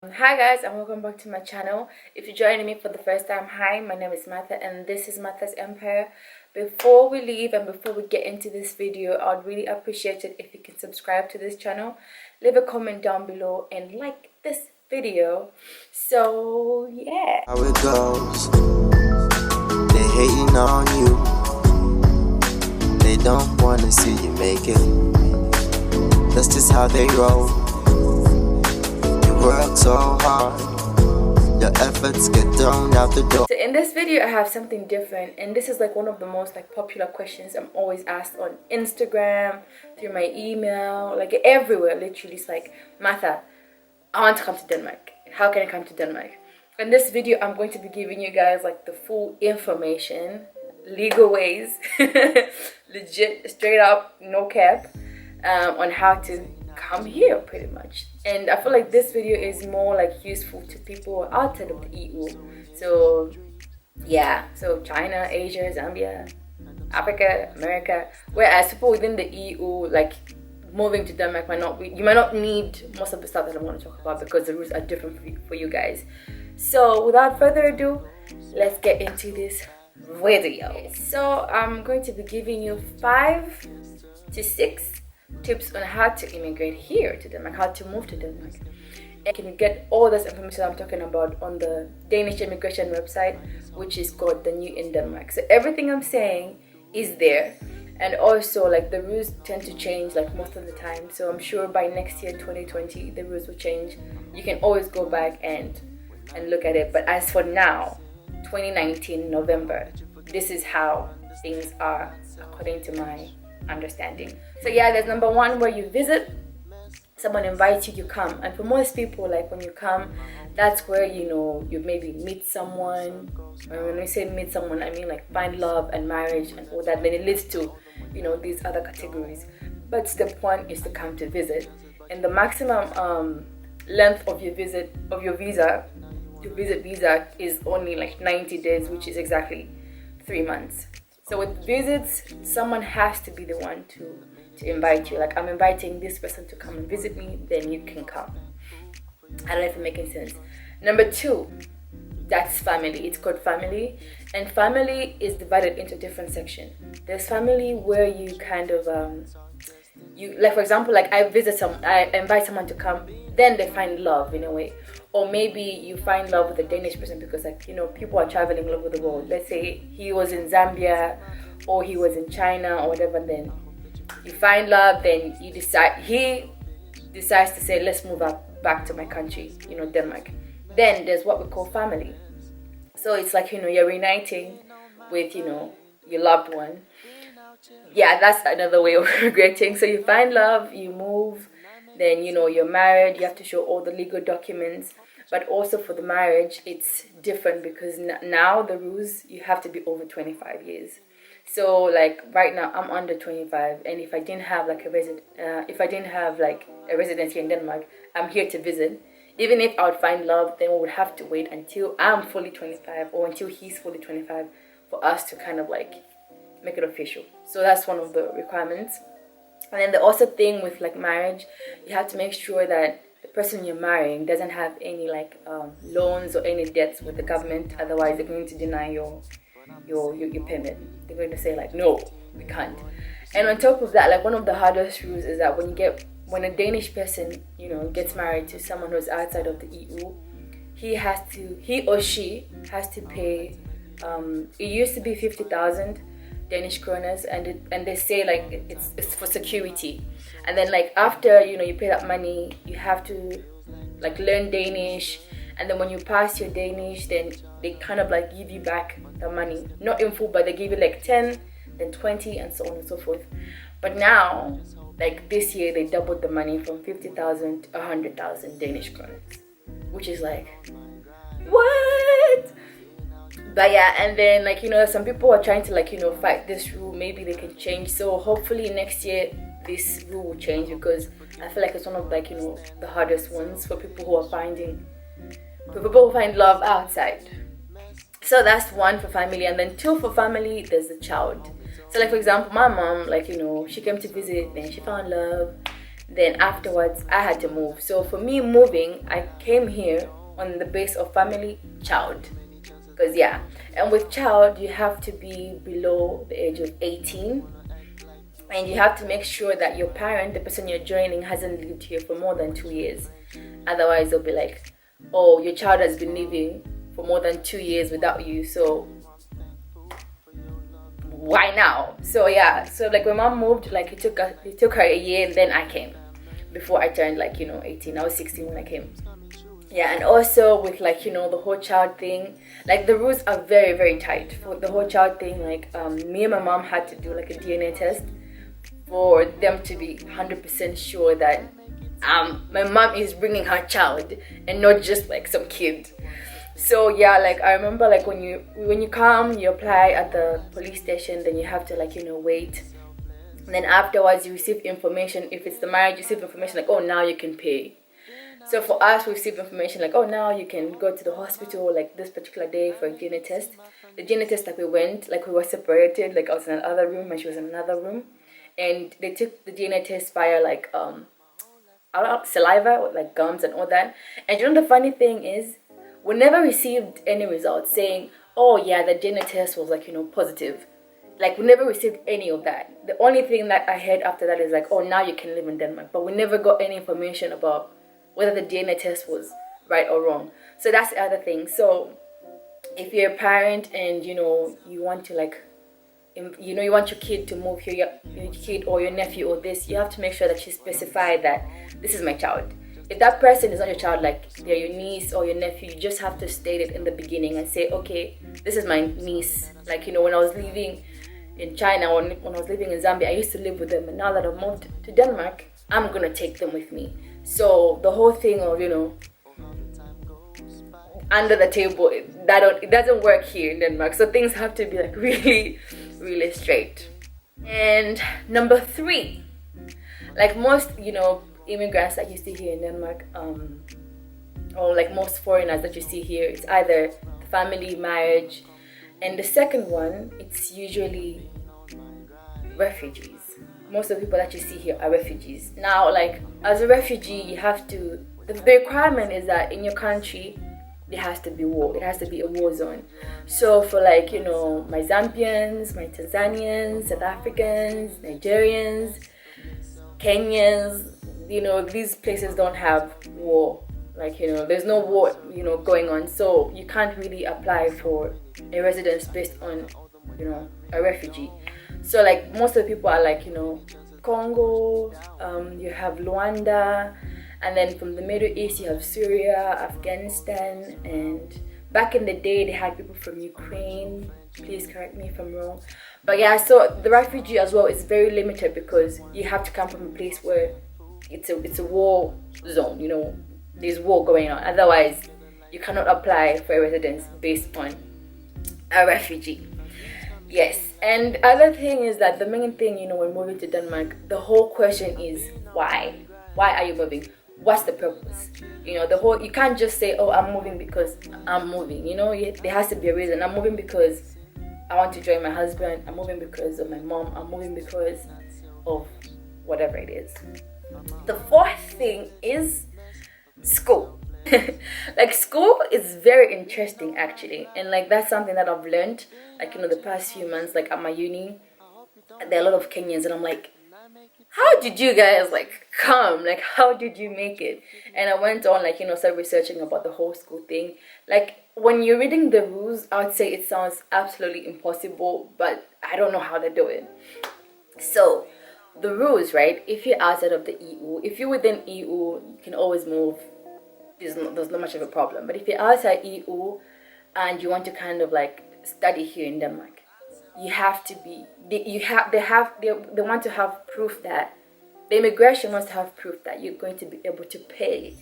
Hi guys, and welcome back to my channel. If you're joining me for the first time, hi, my name is Martha and this is Martha's Empire. Before we leave and before we get into this video, I would really appreciate it if you can subscribe to this channel, leave a comment down below and like this video. So yeah, how it goes. They hating on you. They don't wanna see you make it. That's just how they roll. Work so hard, your efforts get thrown out the door. so in this video I have something different, and this is like one of the most popular questions I'm always asked on Instagram, through my email, like everywhere. Literally, it's like, Martha, I want to come to Denmark. How can I come to Denmark? In this video I'm going to be giving you guys like the full information, legal ways, legit, straight up, no cap, on how to come here pretty much. And I feel like this video is more like useful to people outside of the EU. So yeah, so China, Asia, Zambia, Africa, America. Whereas people within the EU, like moving to Denmark you might not need most of the stuff that I'm going to talk about because the rules are different for you guys. So without further ado, let's get into this video. So I'm going to be giving you 5 to 6 tips on how to immigrate here to Denmark, how to move to Denmark. And you can get all this information I'm talking about on the Danish immigration website, which is called The New in Denmark. So everything I'm saying is there, and also like the rules tend to change like most of the time. So I'm sure by next year 2020 the rules will change. You can always go back and look at it. But as for now, 2019 November, this is how things are according to my understanding. So yeah, there's number 1, where you visit. Someone invites you, you come. And for most people, like when you come, that's where you maybe meet someone. And when we say meet someone, I mean like find love and marriage and all that. Then it leads to these other categories. But the point is to come to visit. And the maximum length of your visit visa is only like 90 days, which is exactly 3 months. So with visits, someone has to be the one to invite you. Like, I'm inviting this person to come and visit me, then you can come. I don't know if I'm making sense. Number 2, that's family. It's called family. And family is divided into different sections. There's family where you kind of, like for example, like I invite someone to come, then they find love in a way. Or maybe you find love with a Danish person because people are traveling all over the world. Let's say he was in Zambia or he was in China or whatever, then you find love, then he decides to say, let's move back to my country, Denmark. Then there's what we call family. So it's like, you're reuniting with, your loved one. Yeah, that's another way of regretting. So you find love, you move, then you're married, you have to show all the legal documents. But also for the marriage, it's different because now the rules, you have to be over 25 years. So like right now I'm under 25, and if I didn't have like a residence here in Denmark, I'm here to visit. Even if I would find love, then we would have to wait until I'm fully 25 or until he's fully 25 for us to kind of like make it official. So that's one of the requirements. And then the also thing with like marriage, you have to make sure that the person you're marrying doesn't have any loans or any debts with the government. Otherwise they're going to deny your payment. They're going to say like, no, we can't. And on top of that, like one of the hardest rules is that when a Danish person gets married to someone who's outside of the EU, he or she has to pay, it used to be 50,000 Danish kroners, and they say like it's for security. And then like after you pay that money, you have to like learn Danish, and then when you pass your Danish, then they kind of like give you back the money, not in full, but they give you like 10, then 20, and so on and so forth. But now, like this year, they doubled the money from 50,000 to 100,000 Danish kroners, which is like, what? But yeah, and then like some people are trying to fight this rule. Maybe they can change. So hopefully next year this rule will change, because I feel like it's one of the hardest ones for people who find love outside. So that's 1 for family. And then 2 for family, there's the child. So like for example, my mom, she came to visit, then she found love, Then afterwards I had to move. So for me moving, I came here on the base of family, child. Because yeah, and with child you have to be below the age of 18, and you have to make sure that your parent, the person you're joining, hasn't lived here for more than 2 years. Otherwise they'll be like, oh, your child has been living for more than 2 years without you, so why now? So yeah, so like when mom moved, like it took her a year, and then I came before I turned 18. I was 16 when I came. Yeah, and also with the whole child thing, like the rules are very, very tight for the whole child thing. Like me and my mom had to do like a DNA test for them to be 100% sure that my mom is bringing her child and not just like some kid. So yeah, like I remember like when you come, you apply at the police station, then you have to wait. And then afterwards you receive information. If it's the marriage, you receive information like, oh, now you can pay. So for us, we received information like, oh, now you can go to the hospital like this particular day for a DNA test. The DNA test, like we were separated. Like I was in another room and she was in another room, and they took the DNA test via saliva, or like gums and all that. And the funny thing is, we never received any results saying, oh yeah, the DNA test was positive. Like we never received any of that. The only thing that I heard after that is like, oh, now you can live in Denmark. But we never got any information about whether the DNA test was right or wrong. So that's the other thing. So if you're a parent and you want to you want your kid to move here, your kid or your nephew or this, you have to make sure that you specify that this is my child. If that person is not your child, like they're your niece or your nephew, you just have to state it in the beginning and say, okay, this is my niece. Like, when I was living in China, when I was living in Zambia, I used to live with them. And now that I've moved to Denmark, I'm going to take them with me. So the whole thing of, under the table, it doesn't work here in Denmark. So things have to be like really, really straight. And number 3, like most, immigrants that you see here in Denmark, or like most foreigners that you see here, it's either family, marriage, and the second one, it's usually refugees. Most of the people that you see here are refugees. Now, like as a refugee, you have to, the requirement is that in your country there has to be war. It has to be a war zone. So for my Zambians, my Tanzanians, South Africans, Nigerians, Kenyans, these places don't have war. There's no war, going on. So you can't really apply for a residence based on, a refugee. So like most of the people are Congo, you have Rwanda, and then from the Middle East you have Syria, Afghanistan, and back in the day they had people from Ukraine. Please correct me if I'm wrong. But yeah, so the refugee as well is very limited because you have to come from a place where it's a war zone, there's war going on. Otherwise, you cannot apply for a residence based on a refugee. Yes, and other thing is that the main thing, when moving to Denmark, the whole question is why? Why are you moving? What's the purpose? You can't just say, oh, I'm moving because I'm moving. There has to be a reason. I'm moving because I want to join my husband. I'm moving because of my mom. I'm moving because of whatever it is. The 4th thing is school. Like school is very interesting actually, and like that's something that I've learned the past few months. Like at my uni, there are a lot of Kenyans, and I'm like, how did you guys come? Like how did you make it? And I went on started researching about the whole school thing. Like when you're reading the rules, I would say it sounds absolutely impossible, but I don't know how they do it. So the rules, right? If you're outside of the EU, if you're within EU, you can always move. There's not much of a problem. But if you're outside EU and you want to kind of study here in Denmark, you have to be. They want to have proof that the immigration wants to have proof that you're going to be able to pay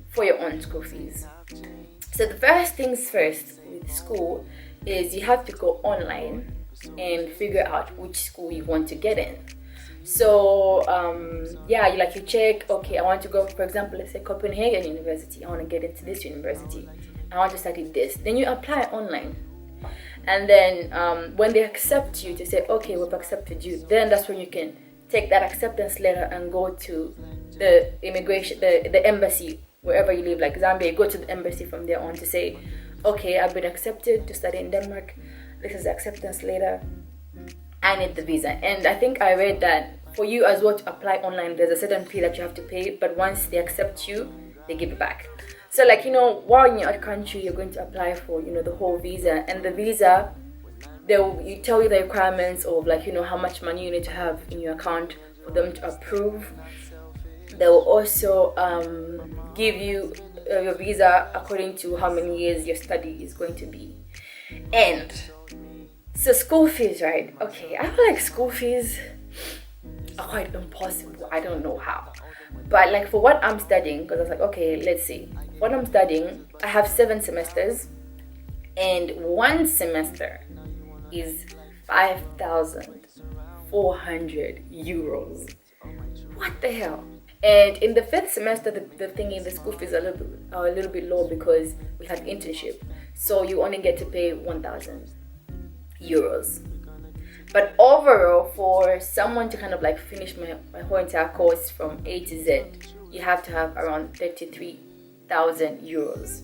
for your own school fees. So the first things first with school is you have to go online and figure out which school you want to get in. So you check, okay, I want to go, for example, let's say Copenhagen University. I want to get into this university. I want to study this. Then you apply online. And then when they accept you to say, okay, we've accepted you, then that's when you can take that acceptance letter and go to the immigration, the embassy, wherever you live, like Zambia, you go to the embassy from there on to say, okay, I've been accepted to study in Denmark. This is the acceptance letter. I need the visa. And I think I read that for you as well to apply online, there's a certain fee that you have to pay, but once they accept you, they give it back. So like, while in your country, you're going to apply for, the whole visa, and the visa, you tell you the requirements of like, how much money you need to have in your account for them to approve. They will also give you your visa according to how many years your study is going to be. And so school fees, right? Okay, I feel like school fees are quite impossible. I don't know how. But like for what I'm studying, because I was like, okay, let's see. What I'm studying, I have 7 semesters, and one semester is 5,400 euros. What the hell? And in the 5th semester, the thing in the school fees are a little bit low because we have internship. So you only get to pay 1,000 euros. But overall, for someone to kind of like finish my whole entire course from A to Z, you have to have around 33,000 euros.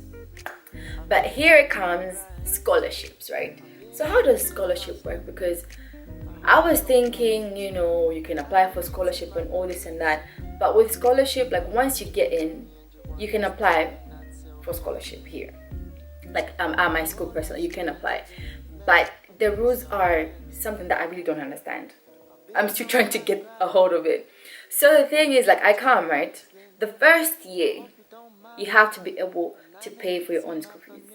But here it comes scholarships, right? So how does scholarship work? Because I was thinking, you can apply for scholarship and all this and that. But with scholarship, like once you get in, you can apply for scholarship here. Like at my school personally, you can apply. But the rules are something that I really don't understand. I'm still trying to get a hold of it. So the thing is, like I come, right? The first year, you have to be able to pay for your own school fees.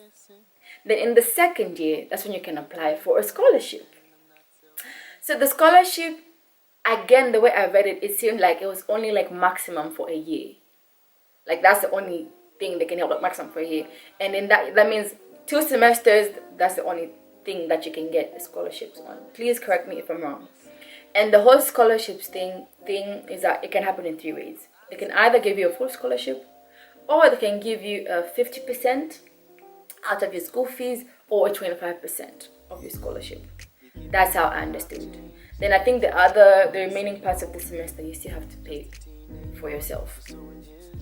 Then in the second year, that's when you can apply for a scholarship. So the scholarship, again, the way I read it, it seemed like it was only like maximum for a year. Like that's the only thing they can help, like maximum for a year. And then that means 2 semesters, that's the only thing that you can get scholarships on. Please correct me if I'm wrong. And the whole scholarships thing is that it can happen in 3 ways. They can either give you a full scholarship, or they can give you 50% out of your school fees, or 25% of your scholarship. That's how I understood. Then I think the remaining parts of the semester you still have to pay for yourself.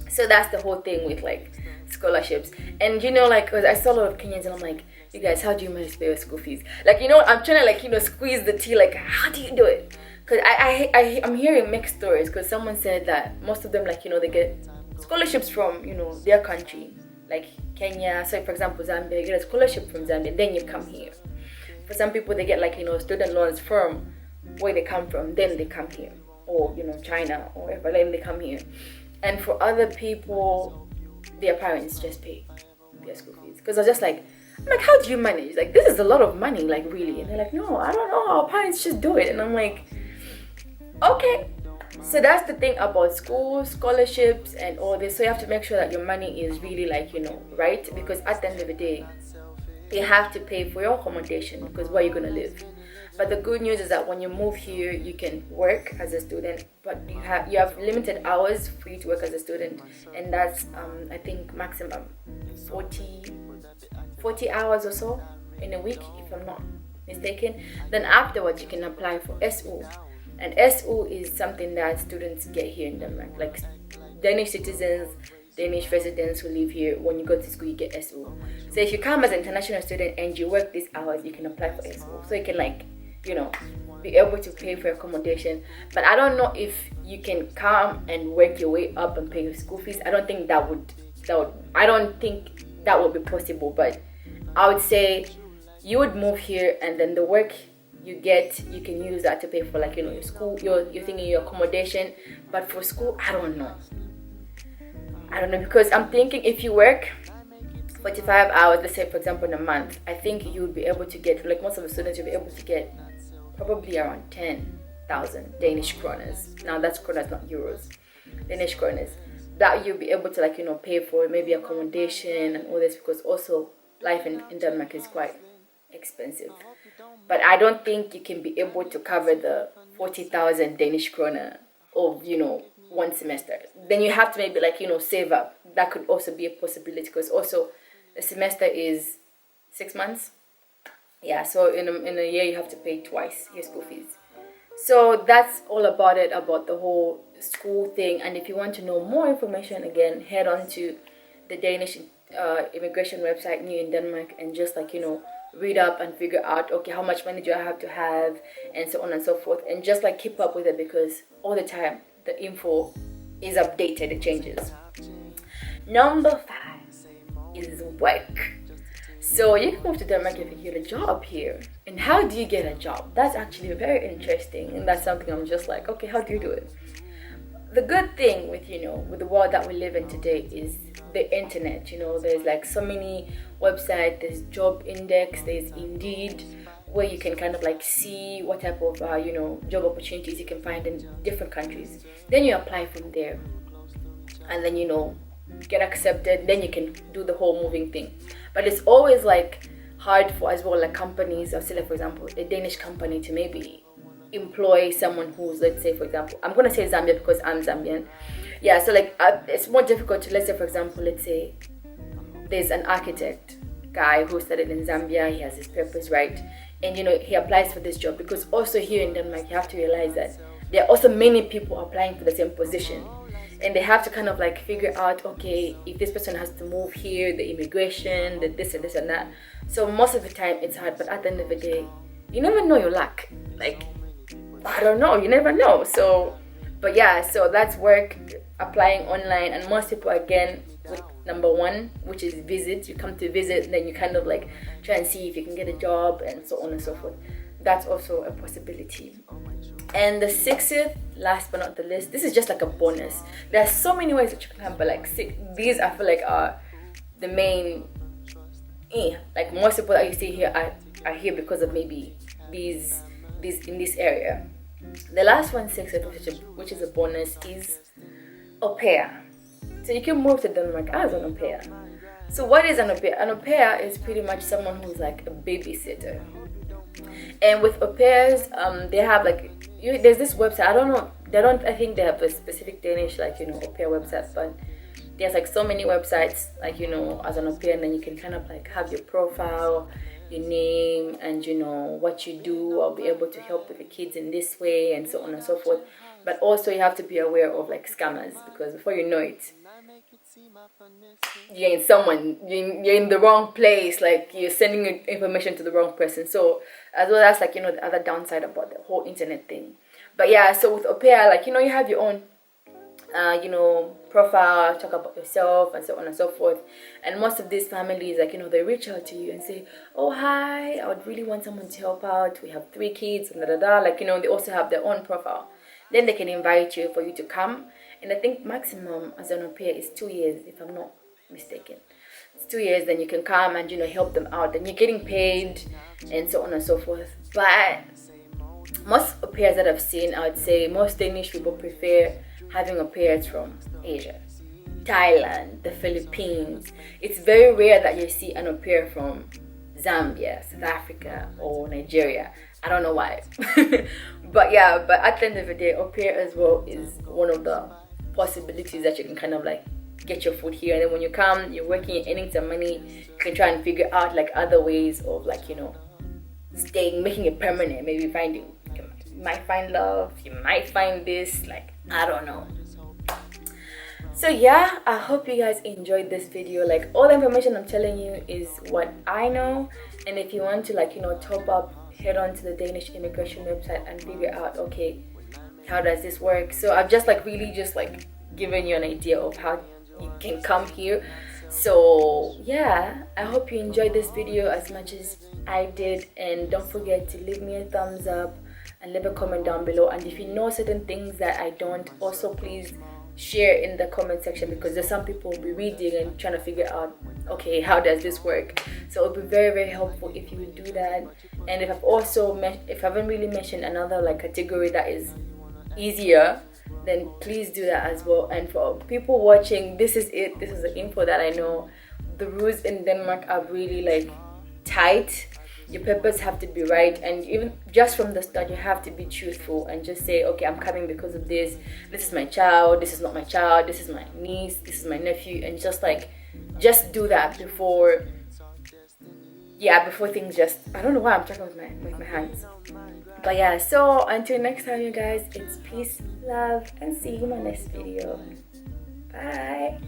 So that's the whole thing with like scholarships. And like, cause I saw a lot of Kenyans and I'm like, you guys, how do you manage to pay your school fees? Like, I'm trying to like, squeeze the tea, like, how do you do it? Cause I'm hearing mixed stories, cause someone said that most of them, like, they get scholarships from, their country, like Kenya. So for example, Zambia, you get a scholarship from Zambia, then you come here. For some people, they get like, student loans from where they come from, then they come here. Or, China or whatever, then they come here. And for other people, their parents just pay their school fees. Because I'm like, how do you manage? Like, this is a lot of money, like, really. And they're like, no, I don't know. Our parents just do it. And I'm like, okay. So that's the thing about school, scholarships, and all this. So you have to make sure that your money is really, like, right? Because at the end of the day, you have to pay for your accommodation, because where you're going to live. But the good news is that when you move here, you can work as a student, but you have limited hours for you to work as a student, and that's I think maximum 40 hours or so in a week, if I'm not mistaken. Then afterwards, you can apply for SU, and SU is something that students get here in Denmark, like Danish citizens, Danish residents who live here. When you go to school, you get SU. So if you come as an international student and you work these hours, you can apply for SU. So you can be able to pay for accommodation. But I don't know if you can come and work your way up and pay your school fees. I don't think that would be possible. But I would say you would move here, and then the work you get, you can use that to pay for your school, your thing, your accommodation. But for school, I don't know, because I'm thinking if you work 45 hours, let's say for example in a month, I think you would be able to get, like most of the students, you'll be able to get probably around 10,000 Danish kroners. Now that's kroners, not euros. Danish kroners. That you'll be able to pay for maybe accommodation and all this, because also life in Denmark is quite expensive. But I don't think you can be able to cover the 40,000 Danish kroner of, one semester. Then you have to maybe save up. That could also be a possibility, because also the semester is 6 months. Yeah, so in a year you have to pay twice your school fees. So that's all about it, about the whole school thing. And if you want to know more information, again, head on to the Danish immigration website New in Denmark, and just like, you know, read up and figure out, okay, how much money do I have to have, and so on and so forth, and just like keep up with it, because all the time the info is updated, it changes. Number 5 is work. So you can move to Denmark if you get a job here. And how do you get a job? That's actually very interesting, and that's something I'm just like, okay, how do you do it? The good thing with, you know, with the world that we live in today is the internet. You know, there's like so many websites, there's Job Index, there's Indeed, where you can kind of like see what type of you know, job opportunities you can find in different countries. Then you apply from there, and then, you know, get accepted. Then you can do the whole moving thing. But it's always like hard for, as well, like companies, or say like, for example, a Danish company to maybe employ someone who's, let's say, for example, I'm gonna say Zambia because I'm Zambian. Yeah, so like it's more difficult to, let's say, for example, let's say there's an architect guy who studied in Zambia, he has his papers right, and, you know, he applies for this job, because also here in Denmark you have to realize that there are also many people applying for the same position, and they have to kind of like figure out, okay, if this person has to move here, the immigration, the this and this and that. So most of the time it's hard, but at the end of the day, you never know your luck. Like, I don't know, you never know. So, but yeah, so that's work, applying online. And most people, again, with number 1, which is visit. You come to visit, and then you kind of like try and see if you can get a job, and so on and so forth. That's also a possibility. And the 6th, last but not the least, this is just like a bonus. There are so many ways that you can have, but like these, I feel like, are the main. Like most people that you see here are here because of maybe these in this area. The last one, 6th, which is a bonus, is au pair. So you can move to Denmark as an au pair. So what is an au pair? An au pair is pretty much someone who's like a babysitter. And with au pairs, they have like, there's this website, I think they have a specific Danish, like, you know, au pair website, but there's like so many websites, like, you know, as an au pair, and then you can kind of like have your profile, your name, and, you know, what you do. I'll be able to help with the kids in this way, and so on and so forth. But also you have to be aware of like scammers, because before you know it, you're in the wrong place, like you're sending information to the wrong person. So as well, that's like, you know, the other downside about the whole internet thing. But yeah, so with au pair, like, you know, you have your own you know, profile, talk about yourself, and so on and so forth. And most of these families, like, you know, they reach out to you and say, oh, hi, I would really want someone to help out, we have 3 kids, and like, you know, they also have their own profile. Then they can invite you for you to come. And I think maximum as an au pair is 2 years, if I'm not mistaken. It's 2 years, then you can come and, you know, help them out, and you're getting paid, and so on and so forth. But most au pairs that I've seen, I would say most Danish people prefer having au pairs from Asia, Thailand, the Philippines. It's very rare that you see an au pair from Zambia, South Africa, or Nigeria. I don't know why. But yeah, but at the end of the day, au pair as well is one of the possibilities that you can kind of like get your foot here, and then when you come, you're working, you're earning some money, you can try and figure out like other ways of, like, you know, staying, making it permanent, maybe finding, you might find love, you might find this, like, I don't know. So yeah, I hope you guys enjoyed this video. Like, all the information I'm telling you is what I know, and if you want to, like, you know, top up, head on to the Danish immigration website and figure out, okay, how does this work? So I've just like really just like given you an idea of how you can come here. So yeah, I hope you enjoyed this video as much as I did, and don't forget to leave me a thumbs up and leave a comment down below. And if you know certain things that I don't, also please share in the comment section, because there's some people will be reading and trying to figure out, okay, how does this work? So it would be very, very helpful if you would do that. And if I've also if I haven't really mentioned another like category that is easier, then please do that as well. And for people watching, this is it, this is the info that I know. The rules in Denmark are really like tight. Your papers have to be right, and even just from the start you have to be truthful and just say, okay, I'm coming because of this, this is my child, this is not my child, this is my niece, this is my nephew, and just do that before yeah, before things just, I don't know why I'm talking with my hands. But yeah, so until next time, you guys, it's peace, love, and see you in my next video. Bye.